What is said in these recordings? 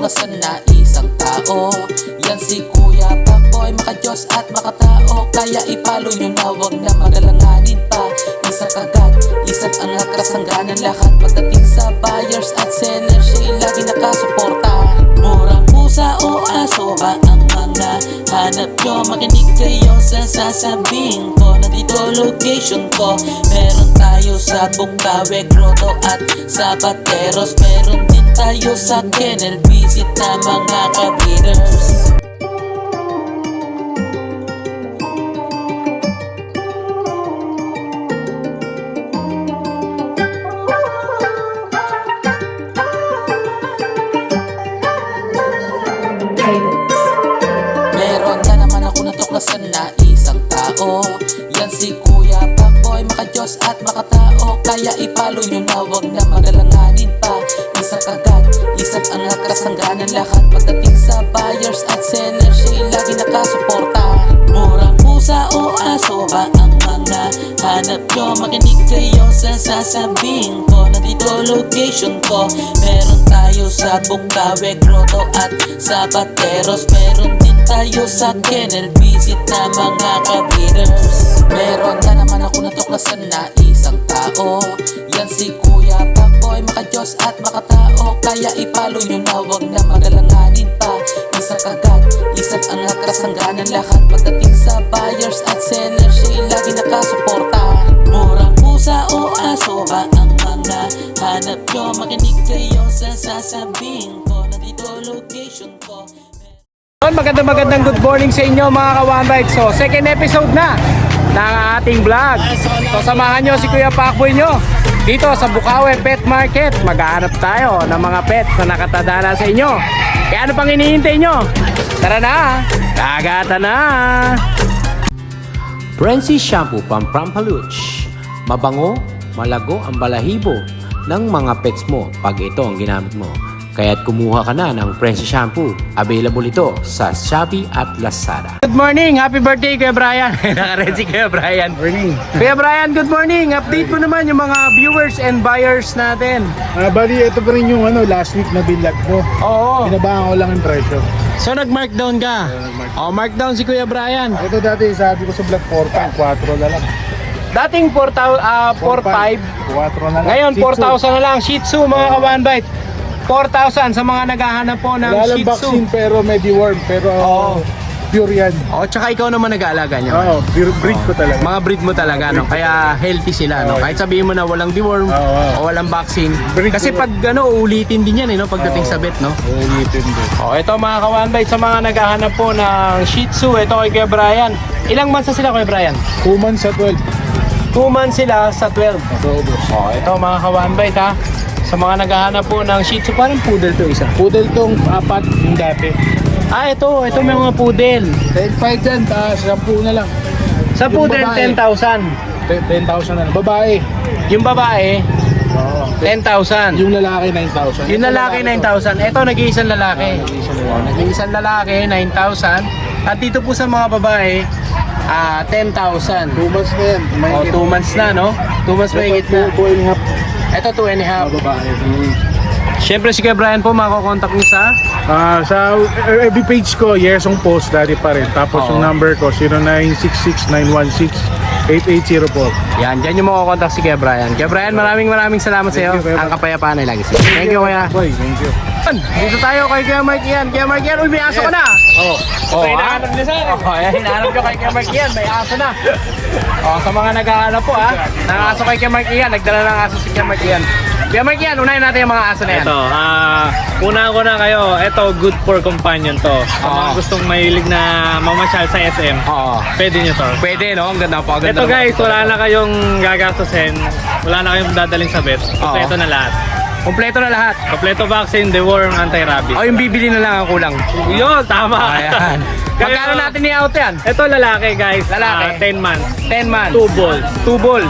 natuklasan na isang tao. Yan si Kuya Pakboy, maka-Diyos at makatao. Kaya ipalo nyo na, wag na magalanganin pa. Isang kagat, isa't angat, kasangganan lahat. Pagdating sa buyers at sellers, siya'y lagi nakasuporta. Murang pusa o aso ba ang mga hanap nyo? Makinig kayo sa sasabihin ko. Nandito location ko, meron tayo sa Bukawe, Grotto at sa Bateros. Meron din tayo sa kennel, visit na mga ka-breeders. Meron na naman ako natuklasan na isang tao. Yan si Kuya Pakboy, maka-Diyos at makatao. Kaya ipalo nyo na, wag na magalanganin pa. Isang kagat, isa't angat, kasangganan lahat. Pagdating sa buyers at sellers, siya'y lagi nakasuporta. Murang pusa o aso ba ang mga hanap nyo? Makinig kayo sa sasabihin ko. Nandito location ko, meron tayo sa Bukawe, Grotto at sa Bateros. Meron din tayo sa kennel, visit na mga ka-breeders. Meron na naman ako natuklasan na isang tao. Yan si Kuya Pakboy, maka-Diyos at makatao. Kaya ipalo nyo na, wag na magalanganin pa. Isang kagat, isa't angat, kasangganan lahat. Pagdating sa buyers at sellers, siya'y lagi nakasuporta. Murang pusa o aso ba ang mga hanap nyo? Makinig kayo sa sasabihin ko. Nandito location ko. Magandang good morning sa inyo mga ka-1Bite. So second episode na ng ating vlog. So samahan nyo si Kuya Pakboy nyo dito sa Bukawe Pet Market. Maghahanap tayo ng mga pets na nakatadhana sa inyo. Kaya ano pang hinihintay nyo? Tara na! Kagata na! Prensi Shampoo Pampaluch. Mabango, malago ang balahibo ng mga pets mo pag ito ang ginamit mo. Kaya't kumuha ka na ng Prensi Shampoo. Available ito sa Shopee at Lazada. Good morning! Happy birthday Kuya Brian! Naka-red si Kuya Brian. Morning. Kuya Brian, good morning! Update mo naman yung mga viewers and buyers natin. Bali, ito pa rin yung last week na binlog mo. Oo. Pinabahan ko lang yung presyo. So nag-markdown ka? Oh, markdown si Kuya Brian. Ito dati sabi ko sa vlog 4 na lang. Dating 4,500. 4 na lang. Ngayon, Shih Tzu. 4,000 na lang. Shih Tzu, mga ka-1Bite. 4,000 sa mga naghahanap po ng Wala lang Shih Tzu. vaccine pero may deworm. Pero pure yan. Oh, tsaka ikaw naman nag-aalaga niyo. Oo, pure breed ko talaga. Mga breed mo talaga, no? Kaya healthy sila, no? Kahit sabihin mo na walang deworm o walang vaccine. Breed Kasi ko. pag uulitin din yan, no? Pagdating sa vet, no? Ulitin din. Oh, ito mga ka-1Bite sa mga naghahanap po ng Shih Tzu. Ito kay Kuya Brian. Ilang months na sila Kuya Brian? 2 months sa 12. 2 months sila sa 12. October. Oh, ito mga ka-1Bite ha. Sa mga naghahanap po ng Shih Tzu, parang poodle to isa. Poodle tong 4 yung dati. Ah, ito may mga poodle. 10,500 yan, tapos 10 na lang. Sa Yung poodle, babae. 10,000. 10,000 na lang. Babae. Yung babae, Oo. 10,000. Yung lalaki 9,000. Yung lalaki, 9,000. Ito, nag-iisang lalaki. Nag-iisang lalaki, 9,000. At dito po sa mga babae, 10,000. 2 months na yan. O, 2 months na, no? 2 months mahigit na. 2 and a half. Ito, 2 and a half. Babae. Siyempre, si Kuya Brian po, makokontakt niyo sa... Sa every page ko, Yersong Post, dati pa rin. Tapos Oo. yung number ko, 0966-916-8804. Yan, dyan yung makokontakt si Kuya Brian. Kuya Brian, maraming salamat sa iyo. Thank you, Kuya Ang kapayapaan ay lagi sa iyo. Thank you, Kuya. Boy, thank you. Dito tayo kay Kuya Mark Ian. Kuya Mark Ian, uy, may aso ka na! Oh. Hinahanap niya sir. Hinahanap ko kay Kuya Mark Ian, may aso na. Sa mga naghahanap po ng aso kay Kuya Mark Ian, nagdala ng aso si Kuya Mark Ian. Kuya Mark Ian, unahin natin yung mga aso na yan. Ito, una kayo, ito good for companion to. Sa mga gustong mahilig na mamasyal sa SM, Oo. pwede nyo to. Pwede, no? Ang ganda po. Ito guys, wala na kayong gagastusin, wala na kayong dadaling sa vet. Kompleto na lahat. Kompleto na lahat. Kompleto vaccine, deworm, anti-rabies. O, yung bibili na lang ang kulang. Yun, tama. Ayan. Magkano natin ni-out yan? Ito lalaki guys, Lalaki. 10 months, 10 man. 2 balls, 2 balls.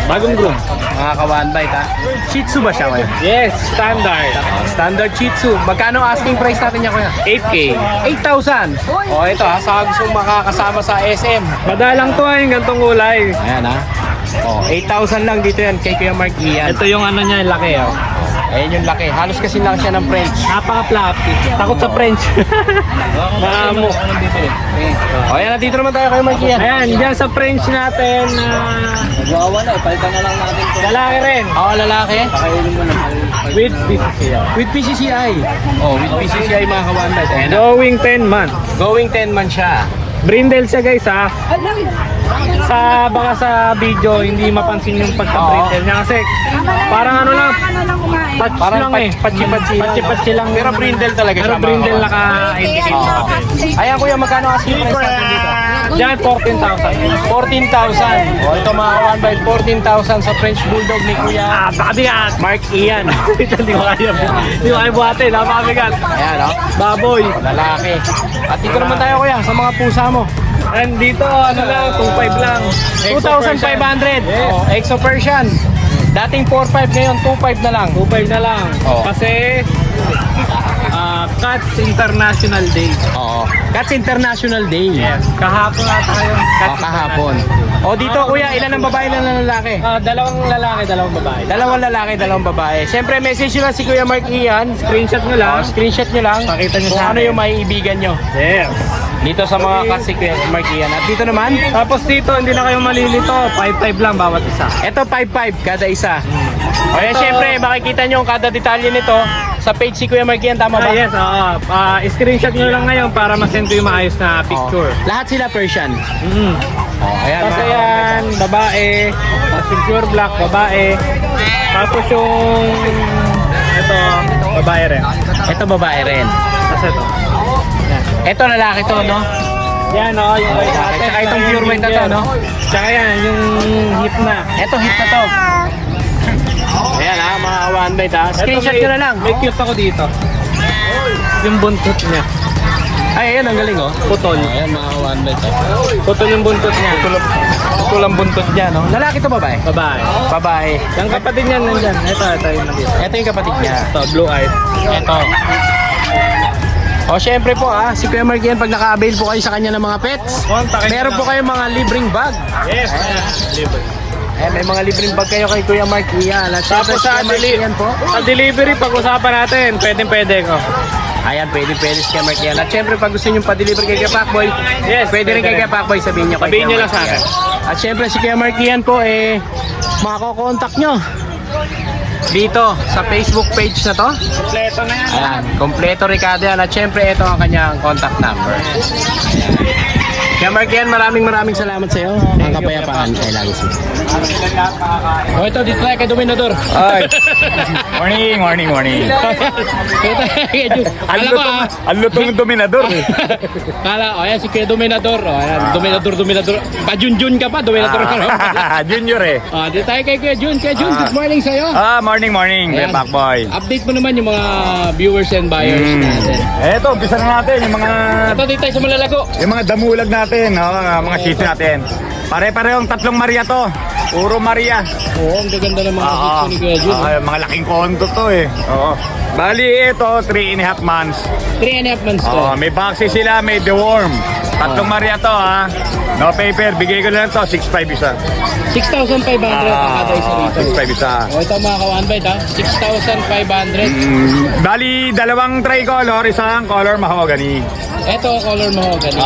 bagong groom. Mga ka-1Bite ha. Shih Tzu ba siya kuya? Yes, standard. Standard Shih Tzu. Magkano asking price natin niya kuya? 8K. 8,000. O ito ha, sa gustong makakasama sa SM. Madalang to yung gantong kulay. Ayan ha. O, 8,000 lang dito yan kay Kuya Mark Ian. Ito yung ano niya, laki oh. Ayan yung laki. Halos kasi lang siya ng French. Napaka-fluffy. Takot sa French. Maamo. O, ayan, nandito naman tayo kay Marky yan. Ayan, dyan sa French natin. Nagwawala eh, palitan na lang natin to. Lalaki rin. Oo, lalaki. Pakailin mo na. With BCCI. With PCCI. Oh, with PCCI mga ka-One Bite. Ayan na. Going 10 month. Going 10 man siya. Brindle siya guys ha. Baka sa video hindi mapansin yung pagka-brindle niya kasi parang ano lang, patch lang eh. Patchi lang. Pero brindle talaga Pero siya. brindle naka-indicate. Ayan kuya, magkano asking price natin dito? Diyan 14,000. 14,000. O, ito mga One Bite, 14,000 sa French Bulldog ni Kuya Napakabigat. Mark Ian. Hindi ko kaya. Hindi ko kaya buhatin. Napakabigat. Ayan o. Baboy. Lalaki. At dito naman tayo kuya sa mga pusa mo. And dito ano lang, 2.5 lang. 2,500. Yes. Oh, Exo Persian. Dating 4,500 ngayon 2,500 na lang. 2.5 na lang. Oh. Kasi Cats International Day. Oo. Cats International Day. Yes. Kahapon ata yun. Cats Kahapon. O dito kuya, ilan ang babae, ilan ang lalaki? Dalawang lalaki, dalawang babae. Dalawang lalaki, dalawang babae. Siyempre, message nyo lang si Kuya Mark Ian. Screenshot nyo lang. Screenshot nyo lang. Pakita nyo kung sa ano akin. yung maiibigan nyo. Yes. Dito sa mga cats si Kuya Mark Ian. At dito naman, Tapos dito, hindi na kayo malilito. 5.5 lang bawat isa. ito 5,500 kada isa. O yan, siyempre, makikita nyo ang kada detalye nito sa page si Kuya Mark Ian. Tama ba? Yes, oo. Screenshot nyo lang ngayon para masend ko yung maayos na picture. Lahat sila Persian. Ayan, Tapos mga- ayan, babae. Tapos yung pure black, babae. Tapos yung ito, babae rin. Ito babae rin. Tapos ito. Ito lalaki to, no? Yan o, yung white natin. Tsaka itong pure white na to, no? Tsaka yan, yung hip na. Ito hit na to. Ayan ha, mga One Bite ha. Screenshot Ito, nyo na lang. May cute ako dito. Yung buntot niya. Ay, ayan, ang galing oh. Putol. Ayan mga One Bite ha. Putol yung buntot niya. Putol ang buntot niya, no? Lalaki to babae? Babae. Babae. Yung kapatid niyan nandyan. Ito yung nandito. Ito yung kapatid niya. Ito, blue eyes. Ito. O syempre po si Kuya Mark yan, pag naka-avail po kayo sa kanya ng mga pets, Kontakin meron po kayo mga libreng bag. Yes. Libre. May mga libreng bag kayo kay Kuya Mark yan. At syempre, Tapos sa Kuya Mark yan po. delivery, pag-usapan natin. Pwede ko. Ayan, pwede si Kuya Mark yan. At syempre, pag gusto nyo pa-deliver kay Kuya Pacboy, Yes, pwede rin pwede kay rin. Kuya Pacboy, sabihin nyo kay Sabihin Kuya nyo lang Mark sa akin. yan. At syempre, si Kuya Mark yan po, makakokontak nyo dito sa Facebook page na to. Kompleto na yan. Ayan, kompleto Ricardo yan. At syempre, ito ang kanyang contact number. Kaya Mark yan, maraming salamat sa iyo. Ang kapayapaan ay lagi siya. O ito, dito tayo kay Dominador. Ay. Morning. Ang lutong dominador eh. Kala, o ayan si Kuya Dominador. O ayan, Dominador. Pa-Junjun ka pa, Dominador ka no? Junior eh. O, dito tayo kay Kuya Jun. Kuya Jun, good morning sa iyo. Morning. Ayan. Kuya Pacboy. Update mo naman yung mga viewers and buyers natin. Eto, umpisa na natin yung Ito, dito tayo sa Malalago. mga damulag natin, mga shih tzu natin. Pare-parehong 3 Maria to. Puro Maria. Oo, ang gaganda ng mga Oo. shih tzu ni Kuya Jun. Mga laking konto to eh. Oo. Bali ito, 3.5 months. 3.5 months to. May vaccine sila, may deworm. 3 Maria to ha. No paper, bigay ko na lang to, 6.5 isa. 6,500 ang kada isa rito. 6.5 isa. O ito mga ka-One Bite ha, 6,500. Bali, 2 tricolor, isang color mahogany. Ito, color mahogany.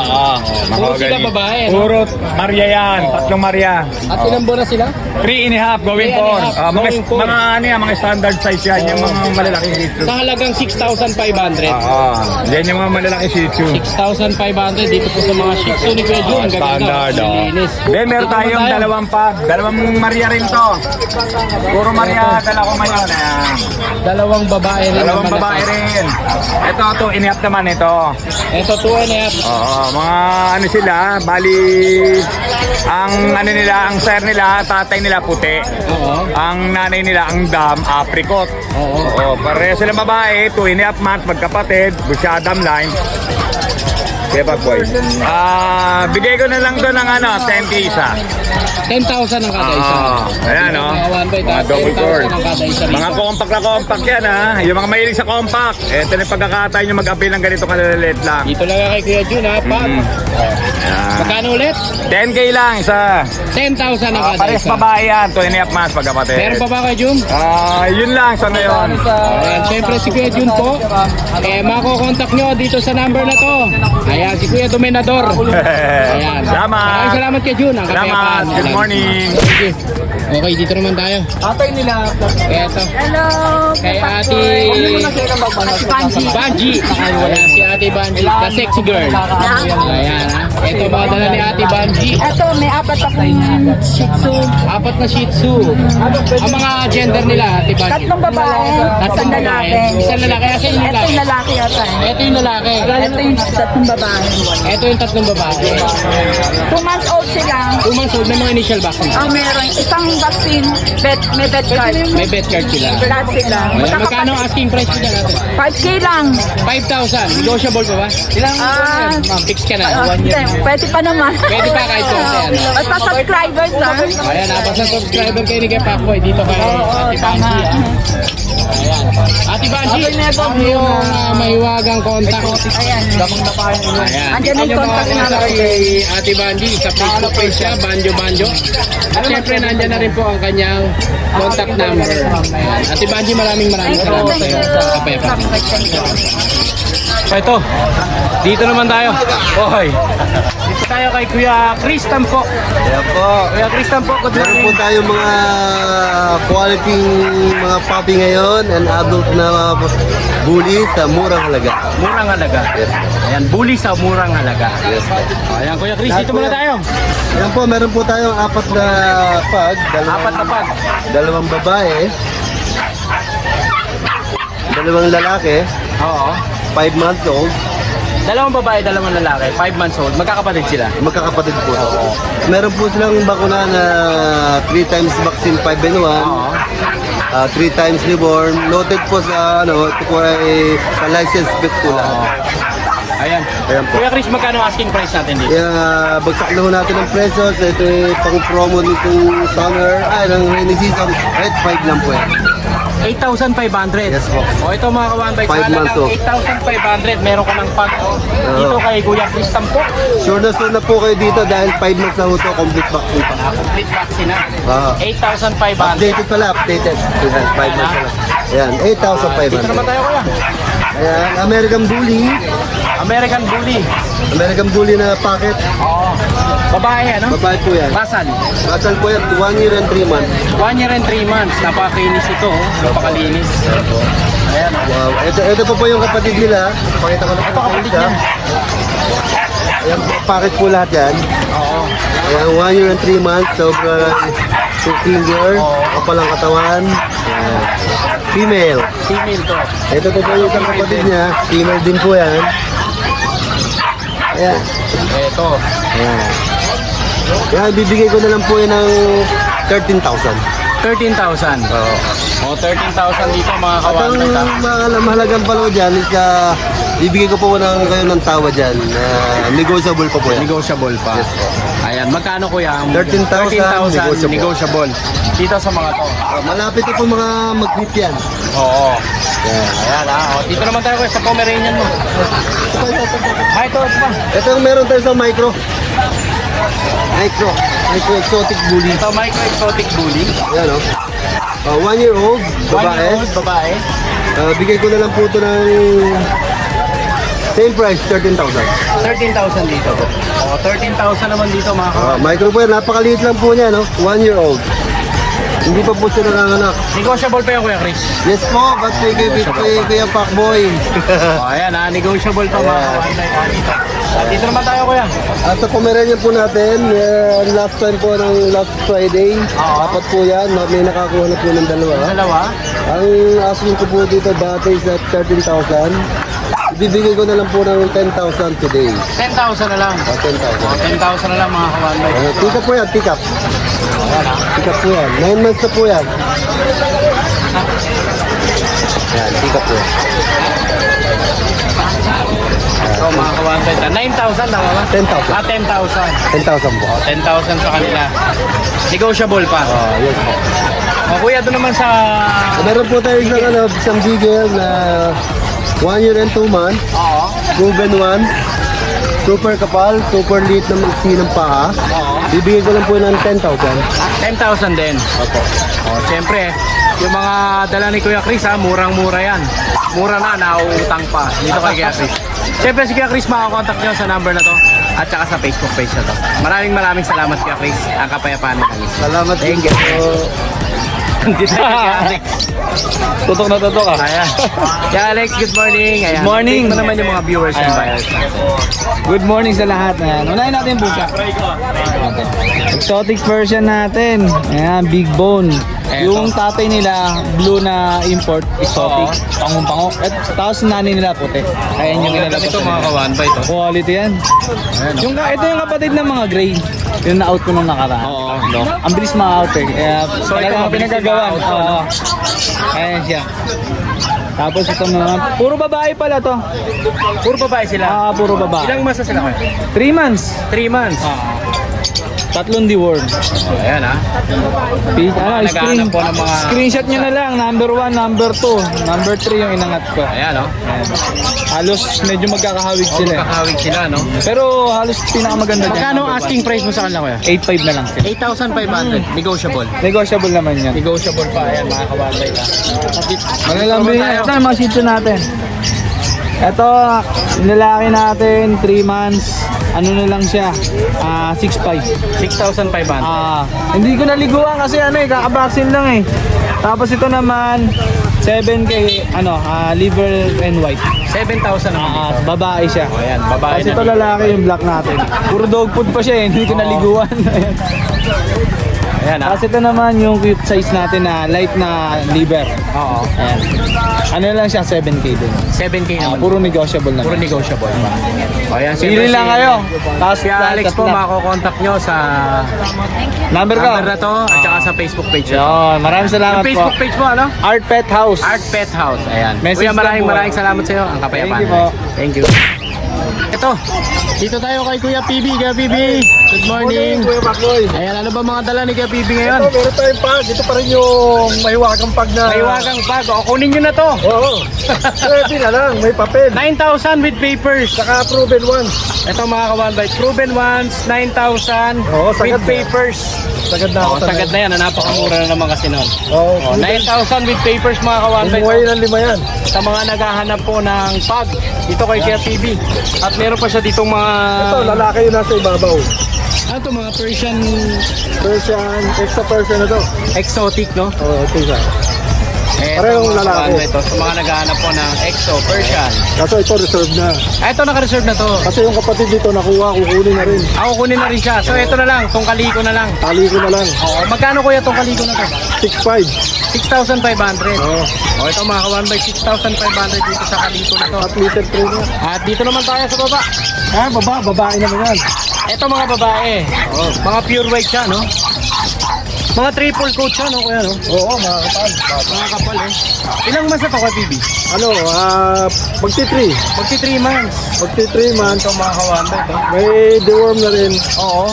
Puro sila babae, no? Puro Maria yan, 3 Maria. At ilang buwan na sila? 3.5 going 3.5 for. going for. Mga ano yan, mga standard size yan, yung mga malalaking shih tzu. Sa halagang 6,500. Yan yung mga malalaking shih tzu. 6,500 dito po sa mga Shih Tzu ni Kuya Jun. Ang gaganda. Standard, Linis. Then meron Dito tayong naman tayo. dalawang Maria rin to. Puro Maria, dala ko ngayon. Ayan. Dalawang babae rin. Dalawang na malaki. babae rin. Ito, 2.5 naman ito. Ito, 2.5. Oo, mga ano sila, bali ang ano nila, ang sire nila, tatay nila puti. Oo. Ang nanay nila ang dam, apricot. Oo. Oo, pareho sila babae, 2.5 months, magkapatid, Busyadam line. Kuya Pakboy. Bigay ko na lang to ng 10K isa. 10,000 ang kada isa. Ayan, no? Mga one bite, Mga double 10,000 core. ang kada isa Mga rito. compact na compact yan, ha? Yung mga mahilig sa compact. Ito na yung pagkakataon nyo mag-avail ng ganito kalaliit lang. Dito lang kay Kuya Jun ha, Pak. Yan. Magkano ulit? 10K lang isa. 10,000 ang kada Pares isa. babae yan, 2.5 months pagkapatid. Meron pa ba kay Jun? Yun lang sa ngayon. Ayan, syempre si Kuya Jun po. Makokontakt nyo dito sa number na to. Ayan, si Kuya Dominador. Ayan. Salamat. Maraming salamat kay Jun. Ang Salamat. kapayapaan. Good morning. Thank you. Okay, dito naman tayo. Atay nila. Eto. Hello. Kay Ate Banji. Ayan, si Ate Banji. The sexy girl. Ayan ha. Ito mga dala ni Ate Banji. Ito, may apat akong Shih Tzu. Apat na Shih Tzu. Ang mga gender nila, Ate Banji. Tatlong babae, Tatlong isang babae. lalaki. Isang lalaki. Asa yung Ito lalaki? yung lalaki yata. Ito yung lalaki. Ito yung tatlong babae. Ito yung tatlong babae. 2 months old sila. 2 months old, may mga initial vaccine. Meron isang vaccine, may bed card. May bet card sila. Lahat sila. Ayan, magkano ang asking price nila natin? 5K lang. 5,000. Negotiable pa ba? Ilang fix ka na? Pwede pa naman. Pwede pa kahit konti. Ano? Basta subscribers ha. Ayan, basta subscriber kayo ni Kuya Pakboy dito kay Ate Banji. Ayan. Ate Banji, ang iyong mahiwagang contact. Ayan. Ayan. Andyan yung contact na number. kay Ate Banji. Sa Facebook page siya, Banjo Banjo. At syempre, nandyan na rin po ang kanyang contact number. Ayan. Ate Banji, maraming salamat sa iyo sa kapayapaan. So ito, dito naman tayo. Okay. Dito tayo kay Kuya Chris Tampo. Ayan po. Kuya Chris Tampo, good Meron po morning. tayo mga quality mga puppy ngayon and adult na bully sa murang halaga. Murang halaga. Yes. Ayan, bully sa murang halaga. Yes. Ayan, Kuya Chris, dito muna tayo. Ayan po, meron po tayong apat na pag. Apat na pag. Dalawang babae. Dalawang lalaki. Oo. 5 months old. Dalawang babae, dalawang lalaki, 5 months old. Magkakapatid sila. Magkakapatid po. Meron po silang bakuna na 3 times vaccine 5 in 1. Oo. 3 times newborn. Noted po sa ito po ay sa license bit po lang. Ayan. Ayan po. Kuya Chris, magkano asking price natin dito? Kaya bagsak na ho natin ang presyo. So ito yung pang-promo nitong summer. Ng rainy season. Red 5 lang po yan. 8,500. Yes po. O ito mga ka-1 5 months old. 8,500. Meron ka ng pag. Dito kay Kuya Chris Tampo. Sure na po kayo dito dahil 5 months na ho ito. Complete vaccine pa. Complete vaccine na. Ah. 8,500. Updated pala. Updated. 5 months pala. Ayan. Dito naman 8,500. tayo kuya. Ayan. American Bully. American Bully. American Bully na packet. Oo. Babae, ano? Babae po yan. Basan. Basan po yan. 1 year and 3 months. 1 year and 3 months. Napakalinis ito. Oh. Napakalinis. Ayan. Wow. Ito po yung kapatid nila. Pakita ko na Ito kapatid niya. Ayan, packet po lahat yan. Oo. Ayan, 1 year and 3 months. Sobrang finger. Kapalang katawan. Ayan. Female. Female to. Ito po yung isang kapatid niya. Female din po yan. Ayan. Ito. Ayan. Ayan, bibigay ko na lang po yan ng 13,000. 13,000. Oo. O, 13,000 dito mga At ang kawan. mahalagang palo dyan is bibigay ko po ng kayo ng tawa dyan. Negotiable pa po yan. Negotiable pa. Yes po. Ayan, magkano kuya? 13,000 negotiable. Dito sa mga to. Malapit na po mga mag-meet yan. Oo. Yan. Ayan O, dito naman tayo kuya sa Pomeranian mo. Ay, ito pa. Ito yung meron tayo sa micro. Micro exotic bully. Ito, micro exotic bully. Yan o. 1 year old, 1 year babae. old, babae. Bigay ko na lang po ito ng same price, 13,000. 13,000 dito. O, 13,000 naman dito mga kawan. Micro po yan, napakaliit lang po niya, no? 1 year old. Hindi pa po sila nanganak. Negotiable pa yung kuya Chris. Yes po, but kaya Pakboy. O, ayan negotiable pa mga kawan. Dito naman tayo kuya. At sa Pomeranian po natin, last time po ng last Friday, apat po yan, may nakakuha na po ng dalawa. Dalawa. Ang asking ko po dito dati is at 13,000. Ibibigay ko na lang po ng 10,000 today. 10,000 na lang. 10,000. 10,000 na lang mga kawan. Pick up po yan, pick up. Pick up po yan. 9 months na po yan. Yan, pick up po yan. So mga ka-1 bite, 9,000 tama ba? 10,000. 10,000. 10,000 po. 10,000 sa kanila. Negotiable pa. Yes po. Kuya, doon naman sa... Meron po tayo isang bigel na 1 year and 2 months. Oo. Proven one. Super kapal, super liit ng iksi ng paa. Oo. Bibigyan ko lang po ng 10,000. 10,000 din. Opo. Oh, siyempre, yung mga dala ni Kuya Chris ha, murang-mura yan. Mura na, nauutang pa. Dito kay Kuya Chris. Siyempre si Kuya Chris, makakontakt nyo sa number na to at saka sa Facebook page na to. Maraming salamat Kuya Chris. Ang kapayapaan ni Chris. Salamat din Thank you. po. Dito kay Kuya Alex. Tutok na tutok ah. Ayan. Kuya Alex, good morning. Ayan. Good morning. Tingnan mo naman yung mga viewers and buyers natin. Good morning sa lahat. Ayan. Unahin natin yung buka. Okay. Exotic version natin. Ayan, big bone. Eto. Yung tatay nila, blue na import, exotic, pangong-pango. At tapos nanay nila puti. Kaya yung nilalabas Ito mga nila. ka-1 bite to. Quality yan. Yung, ito yung kapatid ng mga gray. Yung na-out ko nung nakaraan. Oo, no? Ang bilis ma-out eh. Kaya So, ito talagang mabilis pinagagawan. ma-out, no? Oo. Ayan siya. Tapos ito naman, puro babae pala to. Puro babae sila. Puro babae. Ilang months na sila kayo? 3 months. 3 months. Tatlong deworm. Oh, ayan ha. Naghahanap po ng mga- Screenshot nyo na lang. Number 1, number 2, number 3 yung inangat ko. Ayan o. Ayan. Halos medyo magkakahawig Oh, sila. magkakawig sila, no? Pero halos pinakamaganda dyan. Magkano number asking price mo sa kanila kuya? 8.5 na lang sila. 8,500. Negotiable. Negotiable naman yan. Negotiable pa. Ayan, mga kababay ka. Malalambing tayo. yan. Ito yung mga shih tzu natin. Ito, yung lalaki natin, 3 months. Ano na lang siya? 6.5. 6,500. Hindi ko naliguan kasi kakabaksin lang eh. Tapos ito naman, 7K, liver and white. 7,000 naman dito. Babae siya. Oh, ayan, babae Tapos na ito dito. lalaki yung black natin. Puro dog food pa siya eh, hindi ko naliguan. Ayan. Ayan ha. Tapos ito naman yung cute size natin na light na liver. Oo. Ayan. Ano lang siya, 7K din. 7K naman. Puro negotiable na. Puro negotiable pa. O ayan, Pili lang kayo. Tapos Si Alex po, makokontakt nyo sa Number ka. number na to at saka sa Facebook page. Yun, maraming salamat Yung Facebook po. page mo, ano? Art Pet House. Art Pet House. Ayan. Message Kuya, lang po. maraming salamat sa iyo. Ang kapayapaan. Thank you po. Thank you. Ito, dito tayo kay Kuya PB. Kuya PB, good morning. Kuya Bakloy. Ayan, ano ba mga dala ni Kuya PB ngayon? Ito, meron tayong pag. Ito pa rin yung mahiwagang pag na... Mahiwagang pag. O, kunin nyo na to. Oo. Pwede na lang. May papel. 9,000 with papers. Saka proven ones. Ito mga ka-1 bite. Proven ones, 9,000 Oo, with sagad na. papers. Sagad na ako. O, sagad na yan. Napakamura na naman kasi nun. Oo. O, 9,000 with papers mga ka-1 bite. Umuwi ng 5 yan. Sa mga naghahanap po ng pag dito kay Kuya PB. At meron pa siya ditong mga... Ito, lalaki yung nasa ibabaw. Ano to, mga Persian Persian, extra Persian na to. exotic, no? Oo, ito siya. Ito, Parehong mga lalaki. ka-1 bite, sa mga naghahanap po ng exo Persian. Kaso ito, reserve na. Ito, naka-reserve na to. Kasi yung kapatid dito, nakuha, kukunin na rin. Ako kunin na rin siya. So ito na lang, tong kaliko na lang. Tali ko na lang. Oo, magkano kuya tong kaliko na to? 6.5. 6,500. Oo. O ito mga ka-1 by 6,500 dito sa kaliko na to. At little trainer. At dito naman tayo sa baba. Babae naman yan. Ito mga babae. Mga pure white siya, no? Mga triple coat siya, no kuya, no? Oo, mga kapag. Mga kapal, eh. Ilang months na to kay PB? Ano, magti-3. Magti 3 months. Magti-3 months. Ito mga ka-1 by to. May deworm na rin. Oo.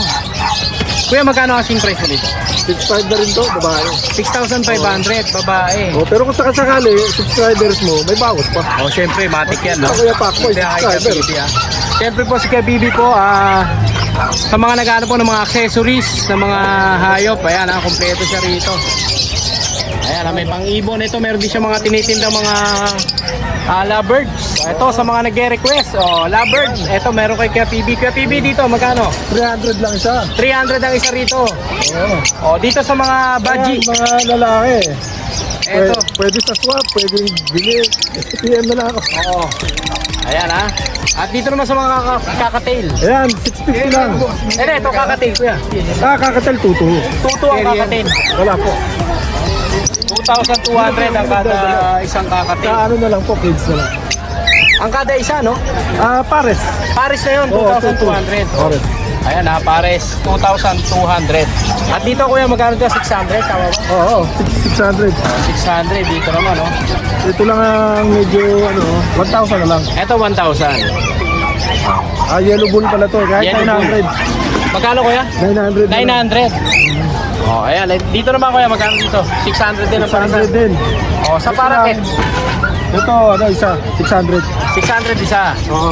Kuya, magkano asking price mo dito? 6.5 na rin to, babae. 6,500, babae. Oh, pero kung sakasakali, subscribers mo, may bawas pa. O, syempre, matik yan, no? Ako Kuya Pacboy, Kaya kay Kuya subscriber. Bibi, ah. Siyempre po si Kuya Bibi po, sa mga nag-ano po ng mga accessories, ng mga hayop, ayan, kompleto siya rito. Ayan, may pang-ibon ito, meron din siya mga tinitindang mga lovebirds. Ito, sa mga nag-request, lovebirds, ito, meron kay Kuya Bibi. Kuya Bibi dito, magkano? 300 lang isa. 300 ang isa rito. Oo. O, dito sa mga budgie. Ayan, mga lalaki. Ito. Pwede sa swap, pwede bili. PM na lang ako. Oo. Ayan, ha. At dito naman sa mga kakatail. Ayan, 650 lang. Ito, kakatail, kuya. Kakatel tutu. Tuto ang kakatail. Wala po. 2,200 ang kada isang kakatail. Sa ano na lang po, kids na lang. Ang kada isa, no? Pares. Pares na yun, Oo, 2,200. Pares. Ayan ha, pares, 2,200. At dito kuya, magkano ito? 600, tama ba? Oo, 600. 600 dito naman, no? Ito lang ang medyo, 1,000 na lang. Ito, 1,000. Yellow bull pala to. Kahit Yellow bull. 900. Magkano kuya? 900. 900. Oh, ayan. Dito naman kuya, magkano dito? 600 din ang 600 din. Oh, sa parakit. Ito, isa. 600. 600 isa. Oo.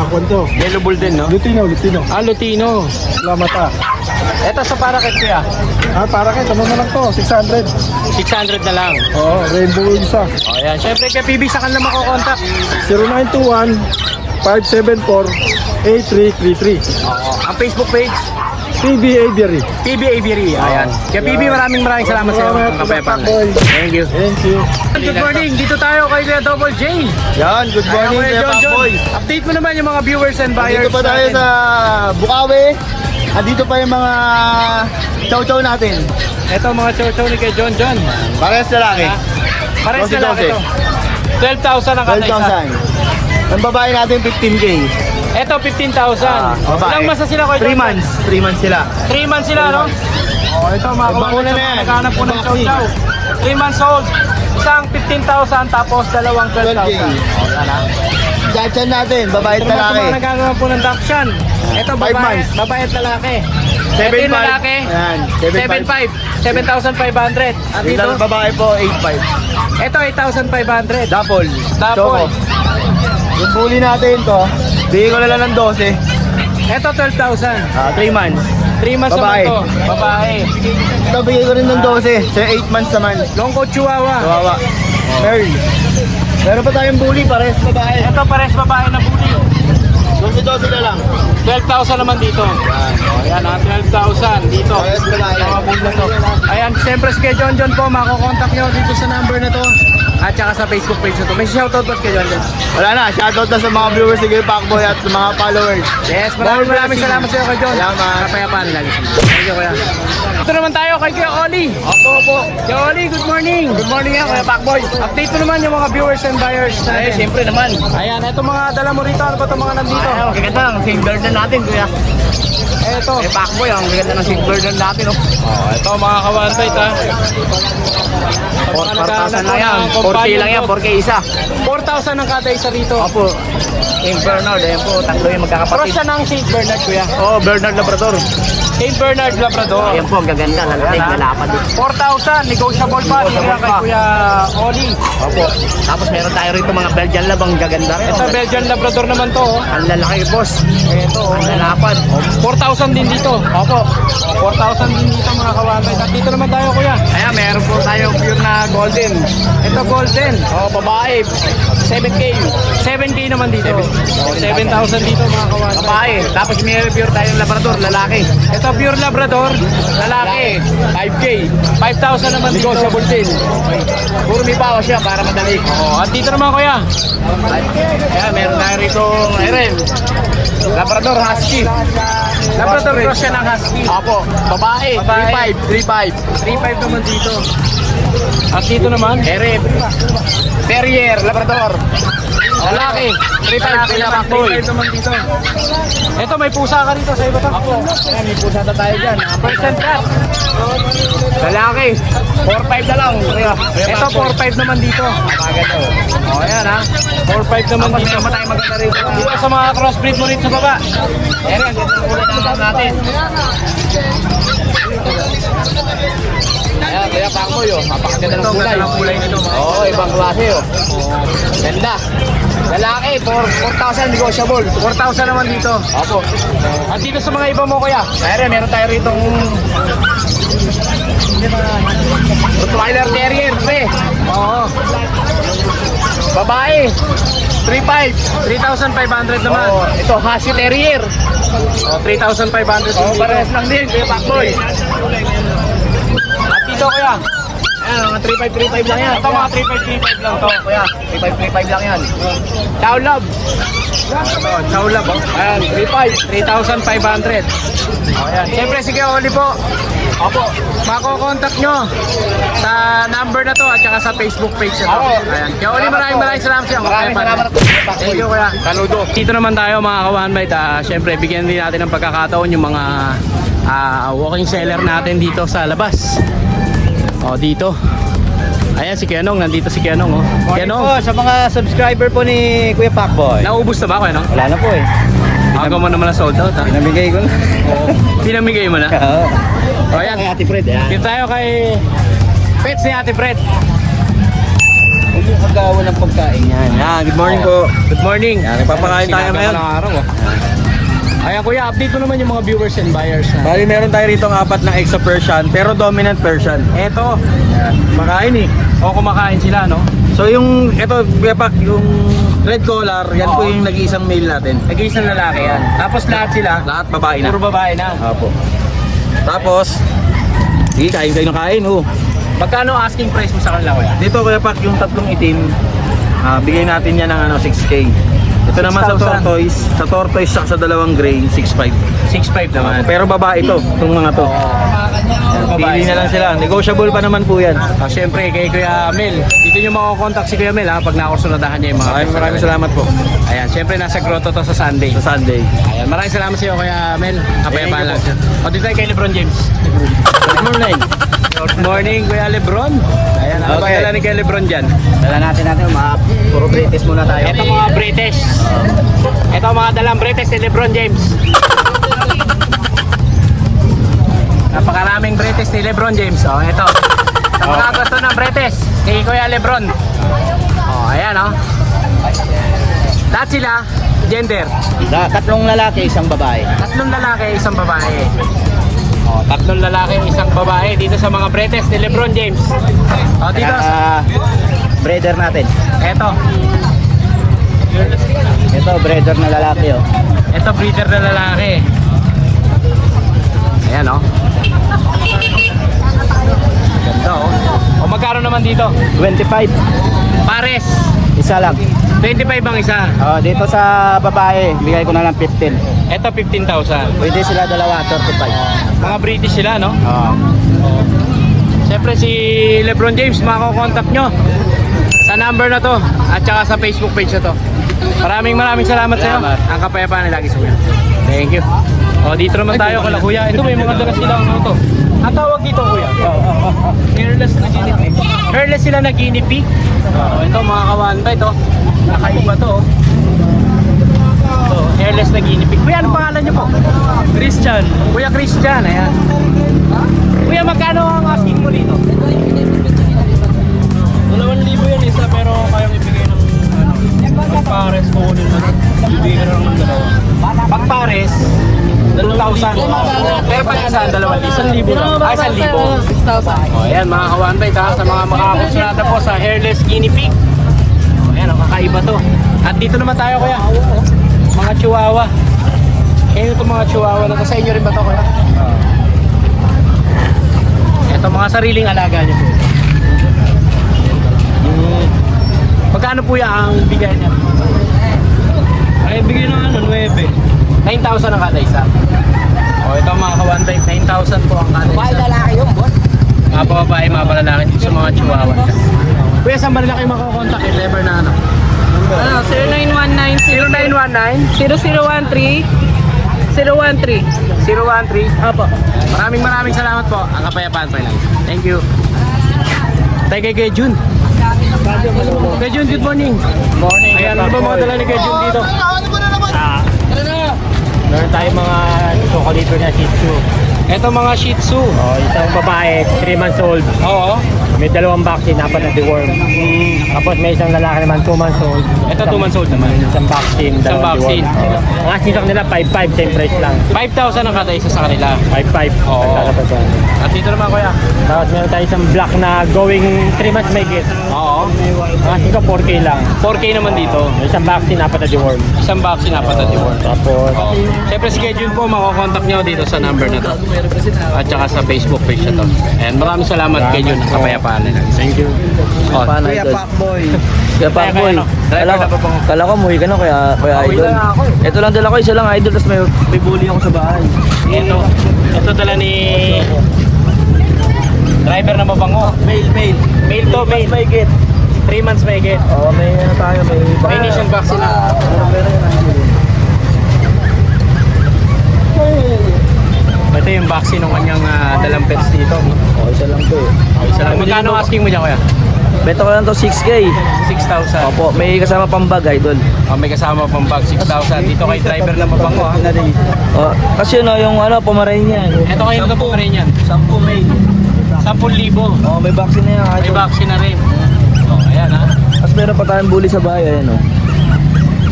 Kwanto. Yellow bull din, no? Lutino. Ah, Lutino. Lamata. Ito sa parakit kuya. Para kahit ano na lang to. 600. 600 na lang. Oo, rainbow isa. Oh, ayan. Siyempre kay PB sa kanila makokontakt. 0921-574-8333. Oo. Ang Facebook page, PB Aviary. PB Aviary. Ayan. Kaya PB, maraming salamat sa iyo. Ang kapepan. Thank you. Thank you. Good morning. Dito tayo kay Kuya Double J. Yan, good morning Kuya Kuya John. Pakboy. Update mo naman yung mga viewers and buyers. Dito pa tayo natin. sa Bukawi. Dito pa yung mga chow-chow natin. Ito mga chow-chow ni kay John. Parehas lalaki. Ha? Pares na lang 12. ito. 12,000 ang kada isa. 12,000. Ang babae natin 15K. Ito 15,000. babae. Ilang months na sila kay 3 months. 3 months sila. 3 months sila, no? Oh, ito mga Bakuna kawalan na sa yan. naghanap po ng Vaccine. chow-chow. 3 months old. Isang 15,000 tapos dalawang 12,000. 12K. Oh, yan ha. Dachan natin, babae at Ito naman lalaki. mga naghanap po ng Dachshund. Ito 5 babae, months. babae at lalaki. Ito 7.5. yung lalaki. Ayan, 7.5. 7,500. At dito, Dito babae po 8.5. ito 8,500. Double. Double. Choco. Yung bully natin to, bigay ko na lang ng 12. Ito 12,000. 3 months. 3 months Babae. naman to. Babae. Ito bigay ko rin ng 12. Sa 8 months naman. Long coat chihuahua. Kawawa. Pearl. Meron pa tayong bully, pares babae. Ito pares babae na buli. 12 na lang. 12,000 naman dito. Ayan ha, 12,000 dito. Pares babae. Mga bull na to. Ayan, siyempre si John po, makokontakt nyo dito sa number na to. At saka sa Facebook page na to. May shoutout ba si John? Wala na, shoutout na sa mga viewers ni Kuya Pakboy at sa mga followers. Yes, maraming salamat sa iyo kay John. Salamat. Kapayapaan lagi. Thank you kuya. Ito naman tayo kay Kuya Oli. Opo. Kuya Oli, good morning. Good morning nga Kuya Pakboy. Update mo naman yung mga viewers and buyers natin. Siyempre naman. Ayan, ito mga dala mo rito. Ano ba itong mga nandito? Ay, magaganda ang silver na natin, Kuya. Ito. Kuya Pakboy, ang magaganda ng silver na natin, oh. Ito mga kawanbait ha. 4,000 lang yan. 4K lang yan, 4K isa. 4,000 ang kada isa rito. Opo. St. Bernard, ayan po, tatlo yung Cross magkakapatid. siya ng St. Bernard kuya. Oh, Bernard Labrador. St. Bernard Labrador. Ayan po, ang gaganda, lalating, lalapad. 4,000, negotiable pa. Dito kaya kay Kuya Oli. Opo. Tapos meron tayo rito mga Belgian Lab, ang gaganda rin. Ito Belgian Labrador naman to. Oh. Ang lalaki, boss. Ito. Ang lalapad. 4,000 din dito. Opo. 4,000 din dito mga kawanbait. At dito naman tayo kuya. Ayan, meron po tayo pure na golden. Ito golden. Oh, babae. 7K. 7K naman dito. 7,000 dito mga kawanbait. Babae. Tapos may pure tayong Labrador, lalaki. Ito pure Labrador. Lalaki. 5K. 5,000 naman dito. Negotiable din. Puro may bawas siya para madali. Oh, at dito naman kuya. Ayan, meron tayo rito Eren. Labrador Husky. Labrador cross siya ng Husky. Opo. Babae. Babae. 3.5. 3,500 naman dito. At dito naman. Eren. Terrier. Labrador. Lalaki. 3,500 Kuya Pakboy. 3,500 naman dito. Ito may pusa ka rito sa iba to. Opo. Ayan, may pusa na tayo dyan. Percent cut. Lalaki. 4.5 na lang. Ito 4,500 naman dito. Maganda. Oh, ayan ha. 4,500 naman Tapos dito. meron pa tayong maganda rito. Dito sa mga crossbreed mo rin sa baba. Eren, ganda ng kulay ng natin. Ayan, Kuya Pakboy, oh. Napakaganda ng kulay. Oo, ibang klase, oh. Ganda. Lalaki, 4,000 negotiable. 4,000 naman dito. Opo. At dito sa mga iba mo kuya. Eren, meron tayo rito Rottweiler Terrier, pre. Oo. Babae. 3.5. 3,500 naman. Oh, ito, Husky Terrier. Oh, 3,500 Oh, din parehas dito. lang din, Kuya Pakboy. At dito kuya. Ayan, mga 3.5 lang yan. Ito mga 3,500 lang to. Ito, Kuya. 3.5 lang yan. Chow Love. Oh, Chowlab oh. Ayan, 3,500. Oh, ayan. Siyempre sige Oli po. Opo. Mako-contact nyo sa number na to at saka sa Facebook page na to. Ako. Ayan. Kaya Oli, maraming salamat sa iyo. Maraming salamat. Thank you kuya. Saludo. Dito naman tayo mga kawanbait. Siyempre bigyan din natin ng pagkakataon yung mga walking seller natin dito sa labas. O dito. Ayan si Kianong, nandito si Kianong, oh. Kianong, sa mga subscriber po ni Kuya Pacboy. naubos na ba, Kianong? Wala na po eh. Aga mo naman na sold out, ha? Pinamigay ko na. Pinamigay mo na? Oo. O, ayan. Kay Ate Fred, yan. Dito tayo kay pets ni Ate Fred. Huwag yung kagawa ng pagkain yan. Yan, good morning po. Good morning. Yan, nagpapakain tayo Sinaga ngayon. ka ng araw, oh. Ayan kuya, update ko naman yung mga viewers and buyers na. Bali, meron tayo rito ng 4 na Exo Persian, pero dominant Persian. Eto, Yan. Makain eh. o kumakain sila, no? So yung, ito, Kuya Pac, yung red collar, yan po yung nag-iisang male natin. Nag-iisang lalaki yan. Tapos lahat sila, Lahat babae na. puro babae na. Apo. Tapos, sige, kain kayo ng kain, oh. Magkano asking price mo sa kanila kuya? Dito, Kuya Pac, yung tatlong itim, bigay natin yan ng 6K. Ito naman sa 6,000. tortoise sa dalawang gray, 6.5. 6.5 naman. Pero babae ito, itong mga to. Pili na lang sila. Negotiable pa naman po yan. Siyempre, kay Kuya Mel, dito nyo makukontakt si Kuya Mel, ha? Pag nakursunadahan niya yung mga Maraming salamat po. Ayan, siyempre nasa grotto to sa Sunday. Sa Sunday. Ayan, maraming salamat sa iyo Kuya Mel. Kapayapaan lang. O, dito tayo kay Lebron James. Good morning. Good morning, Kuya Lebron. Ayan, ano ba Okay. dala ni Kuya Lebron dyan? Dala natin mga puro British muna tayo. Ito mga British. Ito mga dalang British ni Lebron James. Napakaraming British ni Lebron James. Oh, ito. Sa mga gusto ng British, kay Kuya Lebron. Oh, ayan oh. Lahat sila, gender. Tatlong lalaki, isang babae. Tatlong lalaki, isang babae. Oh, tatlong lalaki, isang babae dito sa mga British ni Lebron James. Oh, dito sa Breeder natin. ito. Ito, breeder na lalaki, oh. Ito breeder na lalaki. Ayan oh. Ganda oh. O magkano naman dito? 25. Pares. Isa lang. 25 ang isa. Dito sa babae, bigay ko na lang 15. Ito 15,000. Pwede sila dalawa, 35. Mga British sila no? Oo. Siyempre si Lebron James mako-contact nyo sa number na to at saka sa Facebook page na to. Maraming salamat sa iyo. Ang kapayapaan ay lagi sa iyo. Thank you. O dito naman tayo kala kuya. Ito may mga dala silang ano to. Ang tawag dito kuya. Hairless na guinea pig. Hairless sila na guinea pig. Ito mga kawanba ito. Nakaiba to. So, hairless na guinea pig. Kuya, ano pangalan niyo po? Christian. Kuya Christian, ayan. Kuya, magkano ang asking mo dito? 2,000 yan isa pero kayang ibigay ng pagpares ko kunin na. Ibigay na lang ng dalawa. Pagpares, 2,000. Pero pag isa, 2,000 lang. Ay, 1,000. O, ayan mga kawanbay, sa mga makakapunsunada po sa hairless guinea pig. O, ayan, ang kakaiba to. At dito naman tayo, kuya. Mga chihuahua. Kaya ito mga chihuahua na to. Sa inyo rin ba to, kuya? Ito, mga sariling alaga niyo po. Magkano po yan ang bigay niya? Ay, bigay ng 9. 9,000 ang kada isa. O ito mga kawanbay, 9,000 po ang kada isa. Bahay lalaki yung boss. Mga babae, mga balalaki dito sa mga chihuahua. Kuya, saan ba nila kayo makakontakt? If ever na ano? 0919 0919 0013 013. Opo. Maraming salamat po. Ang kapayapaan pa lang. Thank you. Tayo kay Jun. Kay Jun, good morning. Morning. Ayan, ano ba mga dala ni kay Jun dito? Meron tayong mga chocolate na Shih Tzu. Ito mga Shih Tzu. Isang babae, 3 months old. Oo. May 2 vaccine, 4 na deworm. Tapos may isang lalaki naman, 2 months old. Ito 2 months old naman. Isang vaccine, Isang 2 vaccine. deworm. Ang asking sa kanila, 5,500, same price lang. 5,000 ang kada isa sa kanila. 5,500. Oo. Nagkakapag yan. At dito naman kuya. Tapos meron tayo isang black na going 3 months may get. Oo. Ang asking ko, 4K lang. 4K naman dito. May isang vaccine, 4 na deworm. Isang vaccine, apat na reward. Tapos, Siyempre si Jun po, makakontakt nyo dito sa number na to. At saka sa Facebook page na to. And maraming salamat kay Jun. Ang kapayapaan nila. thank you. Oh, Kuya Pacboy. Kuya Kaya Pacboy. ano? Driver na pa po. Kala ko muhi ka na Kuya Uwi Idol. na ako eh. Ito lang dala ko, isa lang Idol, tapos may bully ako sa bahay. Ito dala ni driver na mabango. Mail. Mail to, mail. May get. 3 months may get. Oo, may ano tayo, may... May initial vaccine na. Ito yung vaccine ng kanyang dalang pets dito. Oo, isa lang to eh. Isa lang. Magkano asking mo dyan kuya? Benta ko lang to 6K. 6,000. Opo, may kasama pang bag, idol. Oh, may kasama pang bag, 6,000. Dito kay driver na mabango ha. Oh, kasi no, yung Pomeranian. Ito kayo na po rin yan. 10 May. 10,000. Oh, may vaccine na yan, May idol. vaccine na rin. Oh, ayan ha. Tapos meron pa tayong bully sa bahay, ayan oh.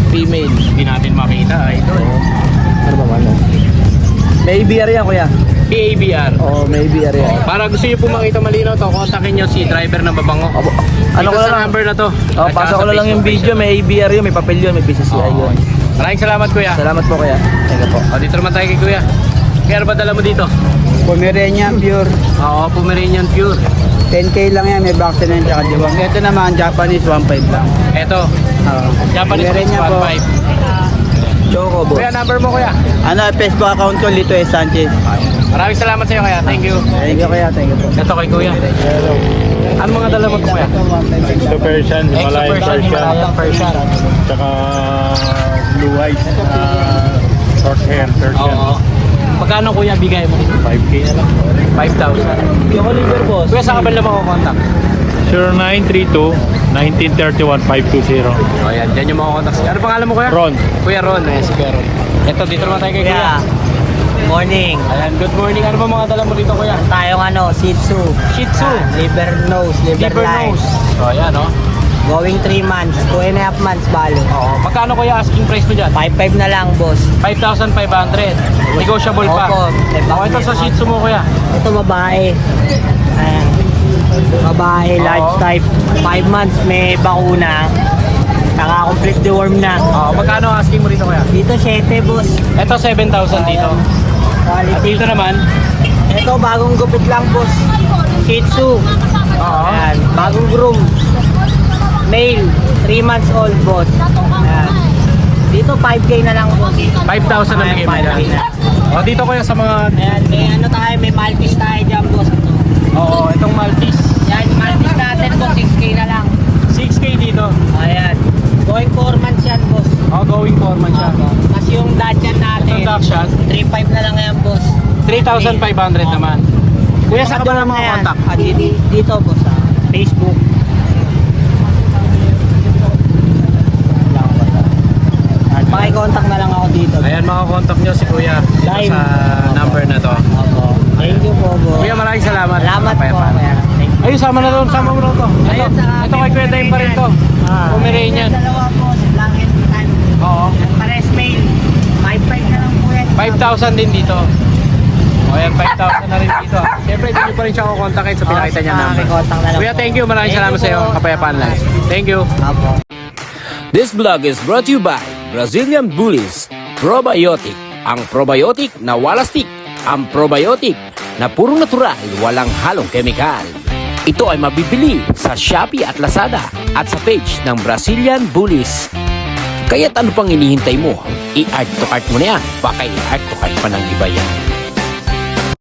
Female. Hindi natin makita, idol. Ano ba ano? May ABR yan, kuya. PABR. Oo, may ABR yan. Para gusto niyo po makita malinaw to, kontakin niyo si driver ng babango. Opo. Ano Ano ko sa lang? number na to? Oh, At saka pasok sa ko na lang yung Facebook video, page. may ABR yun, may papel yun, may PCCI Oo. yun. Maraming salamat kuya. Salamat po kuya. Thank you po. O, dito naman tayo kay kuya. Kaya ano ba dala mo dito? Pomeranian pure. Oo, Pomeranian Pure. 10K lang yan, may vaccine yan tsaka diwang. Ito naman, Japanese 1.5 lang. Eto, Japanese Mix Pomeranian po. 1.5. Choco, boss. Kuya, number mo kuya. Ano, Facebook account ko, Lito S. Sanchez. Maraming salamat sa iyo kuya. Thank you. Thank you kuya, thank you po. Ito kay kuya. Ano mga dala mo to kuya? Exo Persian, Exo Persian, Himalayan Persian. tsaka blue eyes, short hair, Persian. Oo. Magkano kuya bigay mo? 5K na lang. 5,000. Choco liver, boss. Kuya, saan ka ba naman makukontak? 0932-1931-520. O yan, dyan yung makukontak. Ano pangalan mo kuya? Ron. Kuya Ron. Ayan si Kuya Ron. Ito, dito naman tayo kay kuya. Morning. Ayan, good morning. Ano ba mga dala mo dito kuya? Tayong Shih Tzu. Shih Tzu. Liver nose, liver, Liver line. nose. O ayan o. Going 3 months, 2.5 months balo. Oo. Magkano kuya asking price mo dyan? 5.5 na lang, boss. 5,500. Negotiable pa. Opo, may O ito sa Shih Tzu mo kuya. Ito babae. Ayan. Babae, large Oo. type. 5 months, may bakuna. Naka-complete deworm na. Oo. Magkano asking mo dito kuya? Dito 7, boss. Ito 7,000 dito. At Quality. dito naman. Ito, bagong gupit lang, boss. Shih Tzu. Oo. Ayan, bagong groom. Male, 3 months old, boss. Ayan. Dito 5K na lang, boss. 5,000 na bigay mo Ayan, 5K dyan. na. O dito kuya sa mga... Ayan, may ano tayo, may Maltese tayo dyan, boss. Oo, itong Maltese. Yan, Maltese natin, boss, 6K na lang. 6K dito. Ayan. Going 4 months yan, boss. O, going foreman siya. Kasi yung Dachshund natin, Itong Dachshund, 3.5 na lang yan, boss. 3,500 naman. Kuya, saan ka ba naman Ayan. contact? Dito, boss, Facebook. Pakicontact na lang ako dito. Ayan, makakontak nyo si Kuya dito Live. sa number na to. Opo. Thank you po, boss. Kuya, maraming salamat. Salamat po. Kapayapaan. Ayan. Thank you. Ayun, sama na doon. Sama mo doon to. Ito, Ayun, sa- ito kay Kuya Dime pa rin to. Pomeranian. Dalawa po, black and tan. Oo. Pares male. 5.5 na lang po yan. 5,000 din dito. O yan, 5,000 na rin dito. Siyempre, hindi nyo pa rin siya kukontakin sa pinakita niya number. Pakicontact na lang Kuya, po. thank you. Maraming Thank salamat you sa iyo. po. Kapayapaan lang. Thank you. Opo. This vlog is brought to you by Brazilian Bullies Probiotic. Ang probiotic na walastik. Ang probiotic na puro natural, walang halong kemikal. Ito ay mabibili sa Shopee at Lazada at sa page ng Brazilian Bullies. Kaya't ano pang inihintay mo? I-add to cart mo na yan. Baka i-add to cart pa ng iba yan.